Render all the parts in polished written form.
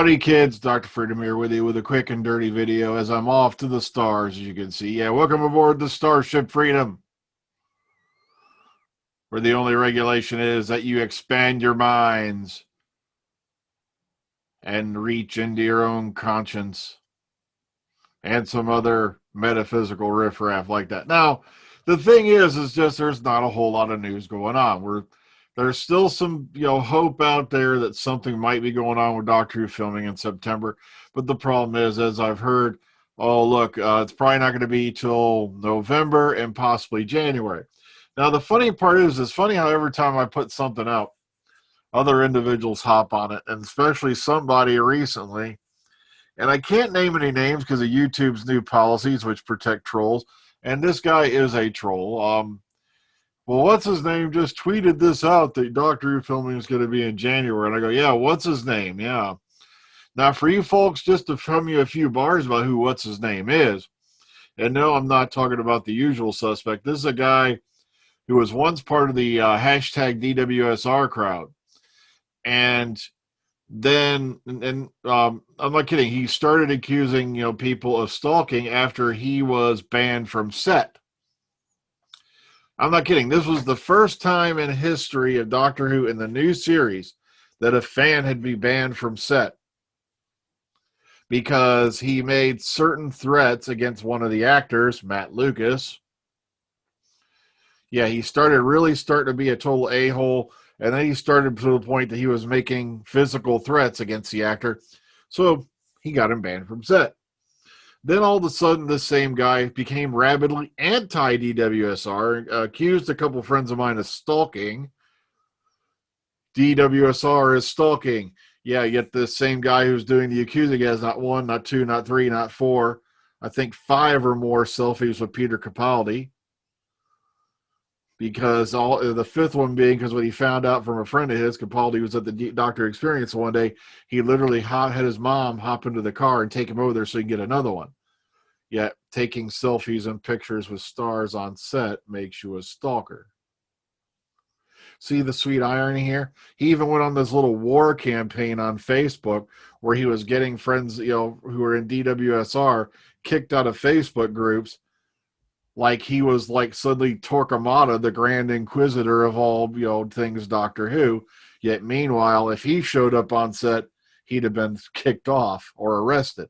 Howdy kids, Dr. Freedom here with you with a quick and dirty video as I'm off to the stars, as you can see. Yeah, welcome aboard the Starship Freedom, where the only regulation is that you expand your minds and reach into your own conscience and some other metaphysical riffraff like that. Now, the thing is just there's not a whole lot of news going on. There's still some, hope out there that something might be going on with Doctor Who filming in September. But the problem is, as I've heard, oh, look, it's probably not going to be till November and possibly January. Now, the funny part is, it's funny how every time I put something out, other individuals hop on it, and especially somebody recently. And I can't name any names because of YouTube's new policies, which protect trolls. And this guy is a troll. Well, what's his name just tweeted this out that Doctor Who filming is going to be in January. And I go, yeah, what's his name? Yeah. Now, for you folks, just to hum you a few bars about who what's his name is. And no, I'm not talking about the usual suspect. This is a guy who was once part of the hashtag DWSR crowd. And then, I'm not kidding, he started accusing, people of stalking after he was banned from set. I'm not kidding. This was the first time in history of Doctor Who in the new series that a fan had been banned from set because he made certain threats against one of the actors, Matt Lucas. Yeah, he started to be a total a-hole, and then he started to the point that he was making physical threats against the actor. So he got him banned from set. Then all of a sudden, this same guy became rabidly anti-DWSR, accused a couple friends of mine of stalking. DWSR is stalking. Yeah, yet this same guy who's doing the accusing has not one, not two, not three, not four, I think 5 or more selfies with Peter Capaldi. Because the 5th one being because when he found out from a friend of his, Capaldi was at the Doctor Experience one day, he literally had his mom hop into the car and take him over there so he can get another one. Yet taking selfies and pictures with stars on set makes you a stalker. See the sweet irony here? He even went on this little war campaign on Facebook where he was getting friends, who were in DWSR kicked out of Facebook groups. Like he was like suddenly Torquemada, the Grand Inquisitor of all, things Doctor Who. Yet meanwhile, if he showed up on set, he'd have been kicked off or arrested.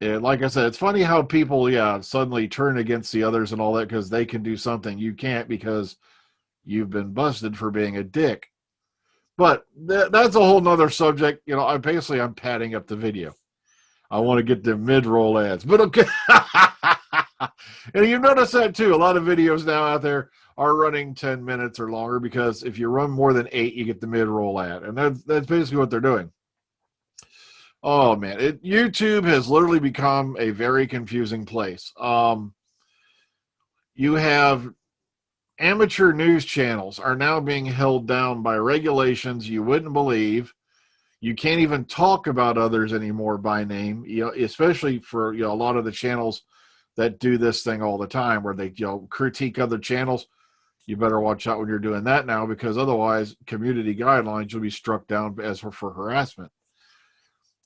And like I said, it's funny how people, suddenly turn against the others and all that because they can do something you can't because you've been busted for being a dick. But that's a whole nother subject. I'm padding up the video. I want to get the mid-roll ads. But okay. And you notice that too. A lot of videos now out there are running 10 minutes or longer because if you run more than 8, you get the mid-roll ad. And that's basically what they're doing. Oh, man. YouTube has literally become a very confusing place. You have amateur news channels are now being held down by regulations you wouldn't believe. You can't even talk about others anymore by name, especially for a lot of the channels that do this thing all the time where they critique other channels. You better watch out when you're doing that now because otherwise community guidelines will be struck down as for harassment.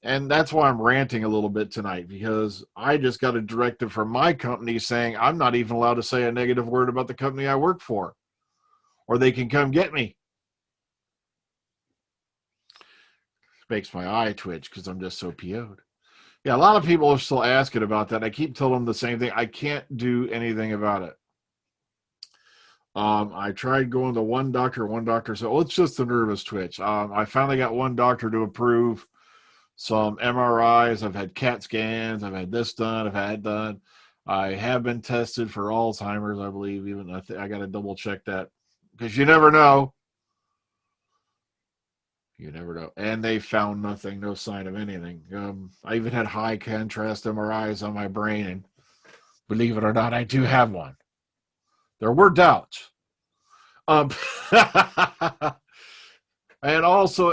And that's why I'm ranting a little bit tonight because I just got a directive from my company saying I'm not even allowed to say a negative word about the company I work for or they can come get me. Makes my eye twitch because I'm just so PO'd. Yeah, a lot of people are still asking about that. I keep telling them the same thing. I can't do anything about it. I tried going to one doctor said, oh, it's just a nervous twitch. I finally got one doctor to approve some MRIs. I've had CAT scans. I've had this done. I've had done. I have been tested for Alzheimer's, I believe. Even I got to double check that because you never know. You never know. And they found nothing, no sign of anything. I even had high contrast MRIs on my brain, and believe it or not, I do have one. There were doubts. And also,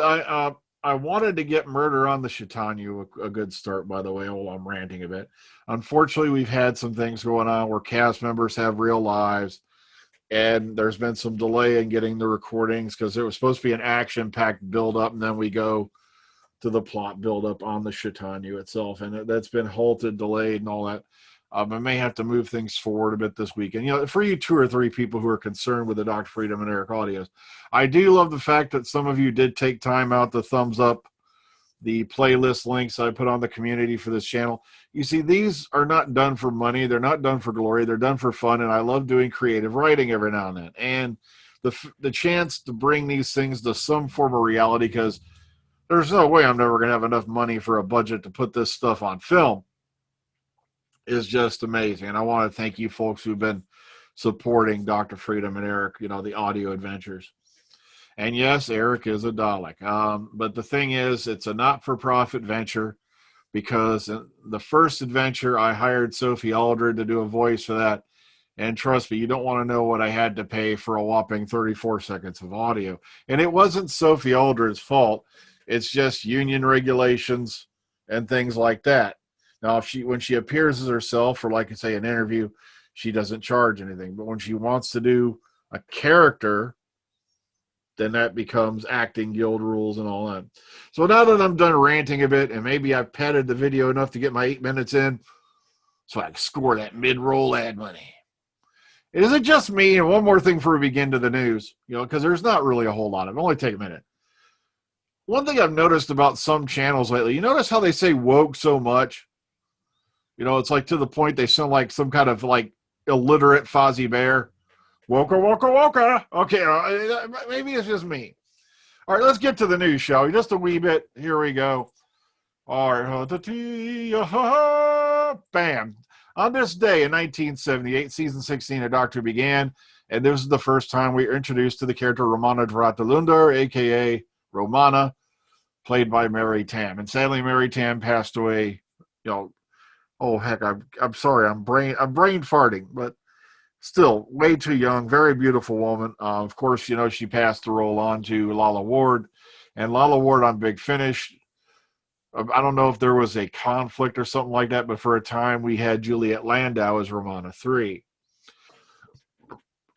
I wanted to get Murder on the Chaitanya a good start, by the way, while I'm ranting a bit. Unfortunately, we've had some things going on where cast members have real lives. And there's been some delay in getting the recordings because it was supposed to be an action-packed build-up, and then we go to the plot buildup on the Shitanu itself, and that's been halted, delayed, and all that. I may have to move things forward a bit this weekend. You know, for you 2 or 3 people who are concerned with the Dr. Freedom and Eric audios, I do love the fact that some of you did take time out to thumbs up the playlist links I put on the community for this channel. You see, these are not done for money. They're not done for glory. They're done for fun, and I love doing creative writing every now and then. And the chance to bring these things to some form of reality, because there's no way I'm never going to have enough money for a budget to put this stuff on film, is just amazing. And I want to thank you folks who've been supporting Dr. Freedom and Eric, you know, the audio adventures. And yes, Eric is a Dalek. But the thing is, it's a not-for-profit venture, because the first adventure, I hired Sophie Aldred to do a voice for that. And trust me, you don't want to know what I had to pay for a whopping 34 seconds of audio. And it wasn't Sophie Aldred's fault. It's just union regulations and things like that. Now, when she appears as herself for, like I say, an interview, she doesn't charge anything. But when she wants to do a character, then that becomes acting guild rules and all that. So now that I'm done ranting a bit, and maybe I've padded the video enough to get my 8 minutes in, so I can score that mid-roll ad money. Is it just me? And one more thing before we begin to the news, you know, because there's not really a whole lot of it. Only take a minute. One thing I've noticed about some channels lately, you notice how they say woke so much? You know, it's like to the point they sound like some kind of like illiterate Fozzy Bear. Woka, woka, woka. Okay, maybe it's just me. All right, let's get to the news, shall we? Just a wee bit. Here we go. All right. Bam. On this day in 1978, season 16 of Doctor began, and this is the first time we were introduced to the character Romana Drathalunder, a.k.a. Romana, played by Mary Tam. And sadly, Mary Tam passed away, you know, oh, heck, I'm sorry, I'm brain farting, but still, way too young, very beautiful woman. Of course, you know, she passed the role on to Lalla Ward, and Lalla Ward on Big Finish, I don't know if there was a conflict or something like that, but for a time we had Juliet Landau as Romana 3.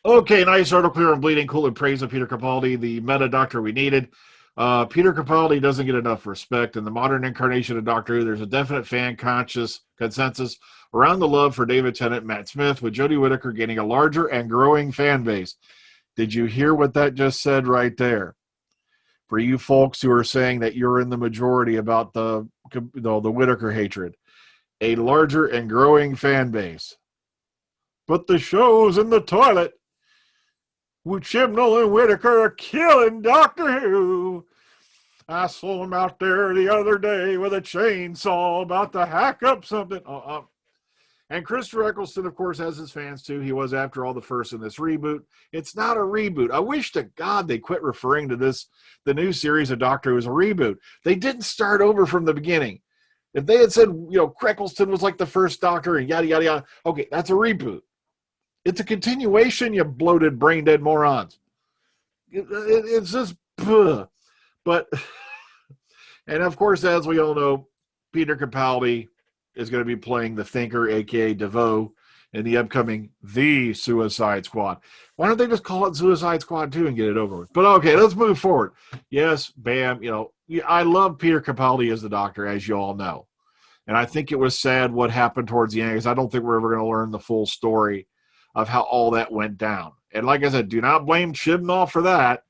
Okay, nice article here on Bleeding Cool in praise of Peter Capaldi, the meta doctor we needed. Peter Capaldi doesn't get enough respect. In the modern incarnation of Doctor Who, there's a definite fan consensus around the love for David Tennant, Matt Smith, with Jodie Whittaker gaining a larger and growing fan base. Did you hear what that just said right there? For you folks who are saying that you're in the majority about the Whittaker hatred, a larger and growing fan base. But the show's in the toilet. Chibnall and Whittaker are killing Doctor Who. I saw him out there the other day with a chainsaw about to hack up something. And Christopher Eccleston, of course, has his fans too. He was, after all, the first in this reboot. It's not a reboot. I wish to God they quit referring to this, the new series of Doctor Who, as a reboot. They didn't start over from the beginning. If they had said, you know, Eccleston was like the first Doctor and yada, yada, yada, okay, that's a reboot. It's a continuation, you bloated, brain-dead morons. It's just, but, and of course, as we all know, Peter Capaldi is going to be playing the Thinker, a.k.a. DeVoe, in the upcoming The Suicide Squad. Why don't they just call it Suicide Squad 2 and get it over with? But okay, let's move forward. Yes, bam, you know, I love Peter Capaldi as the Doctor, as you all know. And I think it was sad what happened towards the end, because I don't think we're ever going to learn the full story of how all that went down. And like I said, do not blame Chibnall for that.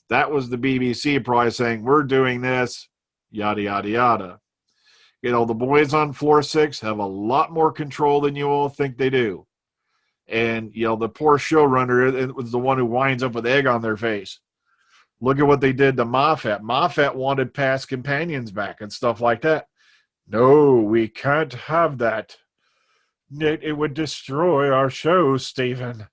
That was the BBC probably saying, we're doing this, yada, yada, yada. You know, the boys on floor 6 have a lot more control than you all think they do. And, you know, the poor showrunner was the one who winds up with egg on their face. Look at what they did to Moffat. Moffat wanted past companions back and stuff like that. No, we can't have that. It would destroy our show, Stephen.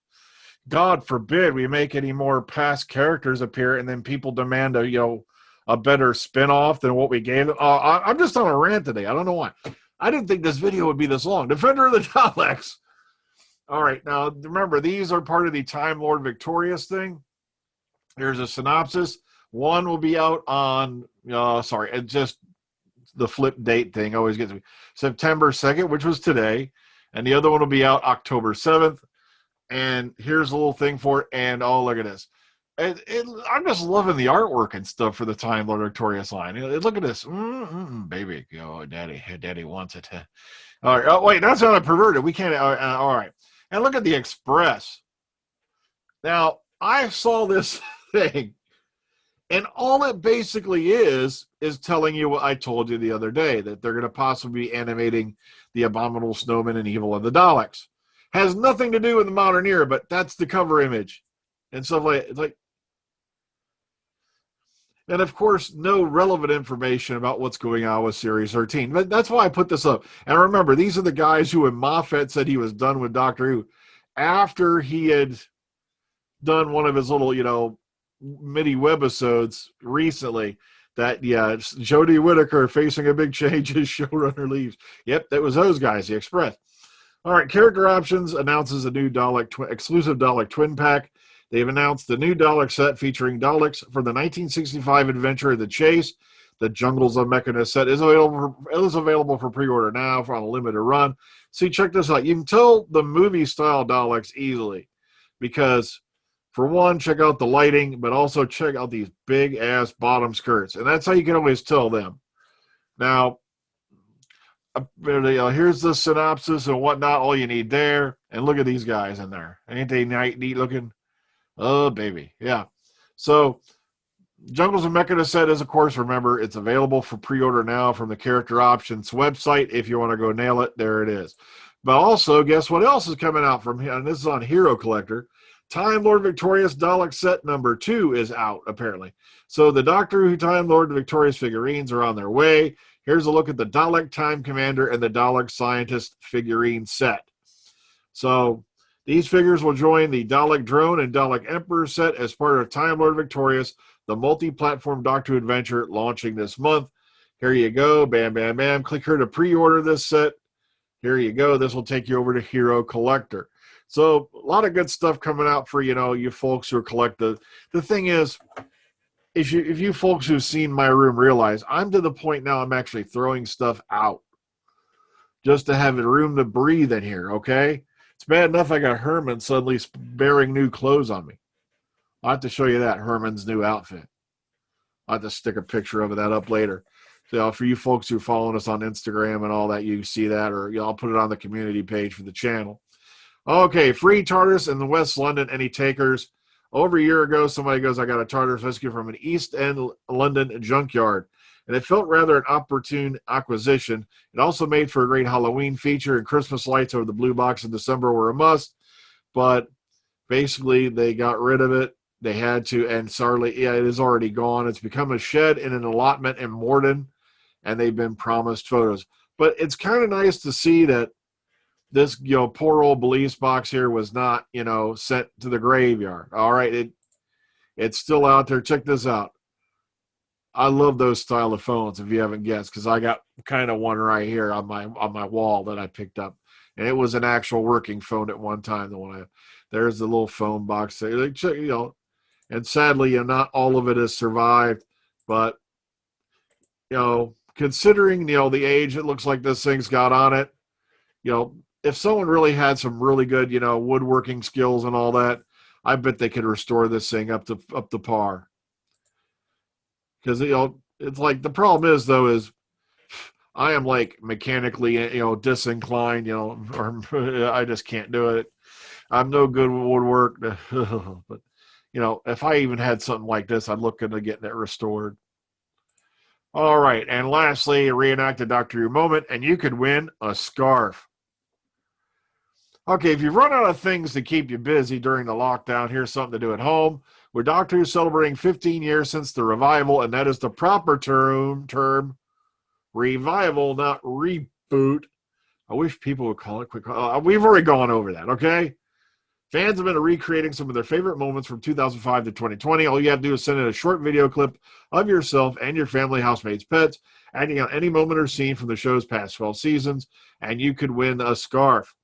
God forbid we make any more past characters appear and then people demand a better spinoff than what we gave them. I'm just on a rant today. I don't know why. I didn't think this video would be this long. Defender of the Daleks. All right, now remember, these are part of the Time Lord Victorious thing. Here's a synopsis. One will be out on, it's just the flip date thing always gets me. September 2nd, which was today. And the other one will be out October 7th. And here's a little thing for it. And, oh, look at this. I'm just loving the artwork and stuff for the Time Lord Victorious line. Look at this, baby, daddy wants it. All right, oh wait, that's not a perverted. We can't. All right, and look at the Express. Now I saw this thing, and all it basically is telling you what I told you the other day, that they're going to possibly be animating the Abominable Snowman and Evil of the Daleks. Has nothing to do with the modern era, but that's the cover image and stuff like. And of course, no relevant information about what's going on with Series 13. But that's why I put this up. And remember, these are the guys who, when Moffat said he was done with Doctor Who, after he had done one of his little, mini webisodes recently, that, Jodie Whittaker facing a big change as showrunner leaves. Yep, that was those guys, the Express. All right, Character Options announces a new exclusive Dalek twin pack. They've announced the new Dalek set featuring Daleks from the 1965 adventure The Chase. The Jungles of Mechanus set is available for pre-order now on a limited run. See, check this out. You can tell the movie-style Daleks easily because, for one, check out the lighting, but also check out these big-ass bottom skirts. And that's how you can always tell them. Now, here's the synopsis and whatnot, all you need there. And look at these guys in there. Ain't they neat looking? Oh, baby. Yeah. So, Jungles of Mechanus set is, of course, remember, it's available for pre-order now from the Character Options website. If you want to go nail it, there it is. But also, guess what else is coming out from here? And this is on Hero Collector. Time Lord Victorious Dalek set number 2 is out, apparently. So the Doctor Who Time Lord Victorious figurines are on their way. Here's a look at the Dalek Time Commander and the Dalek Scientist figurine set. So these figures will join the Dalek Drone and Dalek Emperor set as part of Time Lord Victorious, the multi-platform Doctor Who adventure launching this month. Here you go. Bam, bam, bam. Click here to pre-order this set. Here you go. This will take you over to Hero Collector. So a lot of good stuff coming out for, you folks who collect the thing is, if you folks who've seen my room realize I'm to the point now I'm actually throwing stuff out just to have room to breathe in here, okay? It's bad enough I got Herman suddenly bearing new clothes on me. I'll have to show you that, Herman's new outfit. I'll have to stick a picture of that up later. So for you folks who are following us on Instagram and all that, you see that, or I'll put it on the community page for the channel. Okay, free Tardis in the West London. Any takers? Over a year ago, somebody goes, I got a Tardis rescue from an East End London junkyard. And it felt rather an opportune acquisition. It also made for a great Halloween feature, and Christmas lights over the blue box in December were a must. But basically, they got rid of it. They had to, and sorry, it is already gone. It's become a shed in an allotment in Morden, and they've been promised photos. But it's kind of nice to see that this, poor old Belize box here was not, sent to the graveyard. All right, it's still out there. Check this out. I love those style of phones, if you haven't guessed, because I got kind of one right here on my wall that I picked up, and it was an actual working phone at one time. There's the little phone box there, and sadly, not all of it has survived, but considering the age it looks like this thing's got on it, if someone really had some really good woodworking skills and all that, I bet they could restore this thing up to par. Because it's like the problem is though is I am like mechanically disinclined, or I just can't do it. I'm no good with woodwork, but if I even had something like this, I'd look into getting it restored. All right, and lastly, a reenacted Doctor Who moment, and you could win a scarf. Okay, if you've run out of things to keep you busy during the lockdown, here's something to do at home. We're Doctor Who celebrating 15 years since the revival, and that is the proper term revival, not reboot. I wish people would call it quick. We've already gone over that, okay? Fans have been recreating some of their favorite moments from 2005 to 2020. All you have to do is send in a short video clip of yourself and your family, housemates, pets, adding on any moment or scene from the show's past 12 seasons, and you could win a scarf.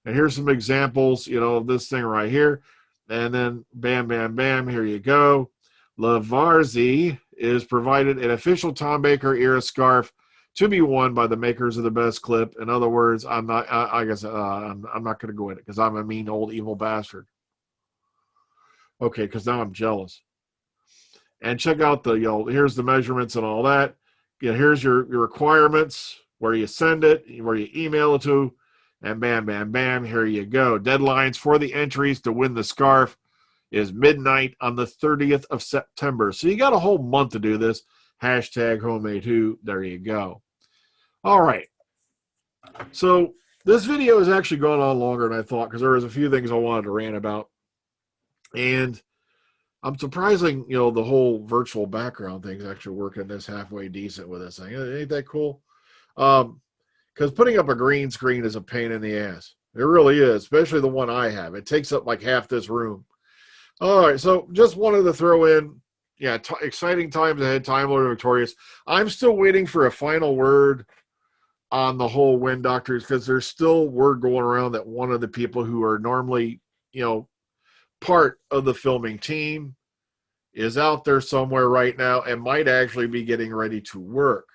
And here's some examples, of this thing right here. And then bam, bam, bam, here you go. Lavarzi is provided an official Tom Baker era scarf to be won by the makers of the best clip. In other words, I'm not going to go in it because I'm a mean old evil bastard. Okay, because now I'm jealous. And check out the, here's the measurements and all that. Here's your requirements, where you send it, where you email it to, and bam, bam, bam, here you go. Deadlines for the entries to win the scarf is midnight on the 30th of September. So you got a whole month to do this. Hashtag homemade who. There you go. All right. So this video has actually gone on longer than I thought because there was a few things I wanted to rant about. And I'm surprising, the whole virtual background thing is actually working this halfway decent with this thing. Ain't that cool? Because putting up a green screen is a pain in the ass. It really is, especially the one I have. It takes up like half this room. All right, so just wanted to throw in, exciting times ahead, Time Lord Victorious. I'm still waiting for a final word on the whole Wind Doctors because there's still word going around that one of the people who are normally, part of the filming team is out there somewhere right now and might actually be getting ready to work.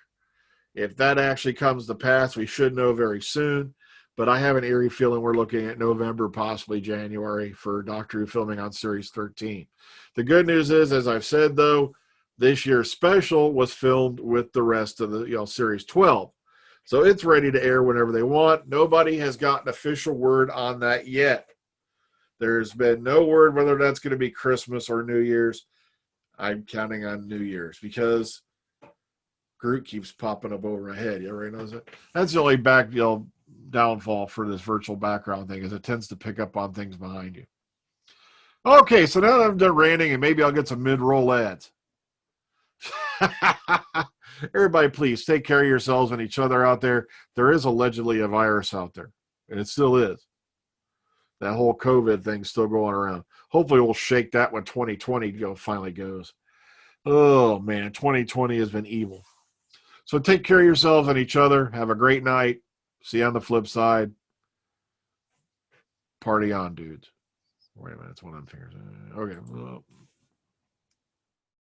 If that actually comes to pass, we should know very soon. But I have an eerie feeling we're looking at November, possibly January, for Doctor Who filming on Series 13. The good news is, as I've said, though, this year's special was filmed with the rest of the Series 12. So it's ready to air whenever they want. Nobody has gotten official word on that yet. There's been no word whether that's going to be Christmas or New Year's. I'm counting on New Year's because Groot keeps popping up over my head. Everybody knows it. That's the only downfall for this virtual background thing is it tends to pick up on things behind you. Okay, so now that I'm done ranting and maybe I'll get some mid-roll ads. Everybody, please take care of yourselves and each other out there. There is allegedly a virus out there, and it still is. That whole COVID thing's still going around. Hopefully we'll shake that when 2020 finally goes. Oh, man, 2020 has been evil. So take care of yourselves and each other. Have a great night. See you on the flip side. Party on, dudes. Wait a minute, it's one of them fingers. Okay.